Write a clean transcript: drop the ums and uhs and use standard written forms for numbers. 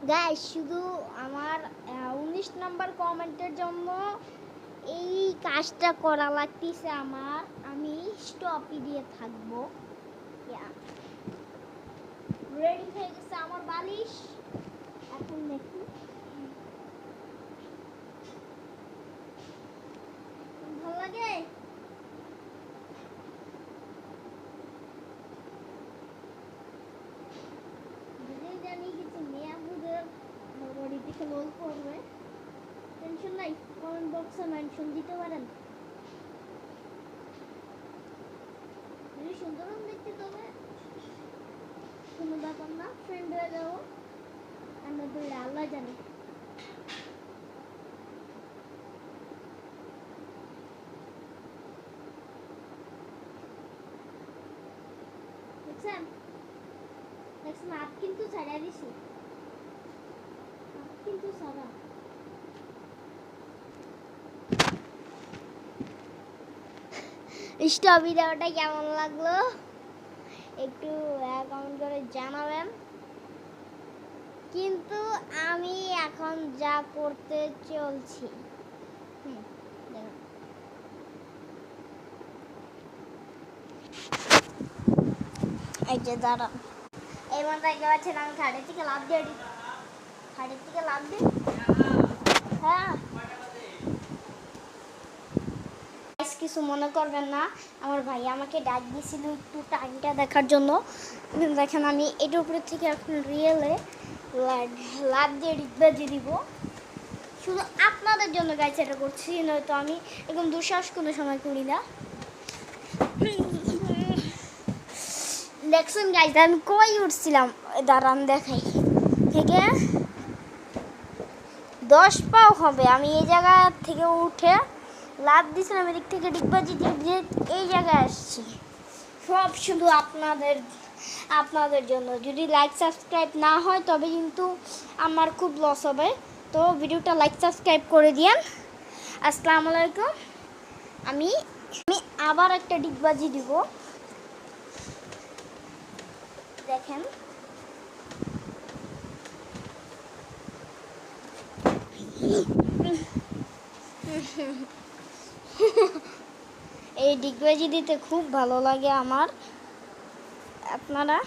Guys শুধু আমার 19 নম্বর কমেন্টের জন্য এই কাজটা করা লাগতেছে আমার। আমি স্টপই দিয়ে থাকবো। রেডি হয়ে গেছে আমার বালিশ। এখন দেখি ভালো লাগে। জানি কিছু মেয়ে আপুদের বডি থেকে লোল করবে, টেনশন নাই, কমেন্ট বক্সে মেনশন দিতে পারেন। যদি সুন্দর দেখতে তবে কোনো ব্যাপার না, ফ্রেন্ড হয়ে যাবো আমরা দুই, আল্লাহ জানে। দেখছেন দেখছেন হাত কিন্তু ছাড়া দিছি, হাত কিন্তু ছাড়া। স্টপ ভিডিওটা কেমন লাগলো একটু কমেন্ট করে জানাবেন। কিন্তু আমি এখন যা করতে চলছি, এই যে দাঁড়ান, এই মতো দেখতে পাচ্ছেন আমি খাটের থেকে লাফ দিয়ে হ্যাঁ কিছু মনে করবেন না, আমার ভাই আমাকে ডাক দিয়েছিল একটু টাইমটা দেখার জন্য। দেখেন আমি এটার উপরে থেকে এখন রিয়েলে লাভ দিয়ে রিকবাজি দিব শুধু আপনাদের জন্য। গাইছে এটা করছি, নয়তো আমি এরকম দুঃসাহস কোনো সময় করি না। দেখছেন গাইজ আমি কই উঠছিলাম, দাঁড়ান দেখাই, থেকে 10 পাও হবে আমি এই জায়গা থেকে উঠে লাভ দিয়েছিলাম, এদিক থেকে ডিগবাজি দিয়ে এই জায়গায় আসছি। সব শুধু আপনাদের জন্য। যদি লাইক সাবস্ক্রাইব না হয় তবে কিন্তু আমার খুব লস হবে। তো ভিডিওটা লাইক সাবস্ক্রাইব করে দিয়েন। আসসালামু আলাইকুম। আমি আবার একটা ডিগবাজি দিব, দেখেন। এই ডিগবাজি দিতে খুব ভালো লাগে আমার। আপনারা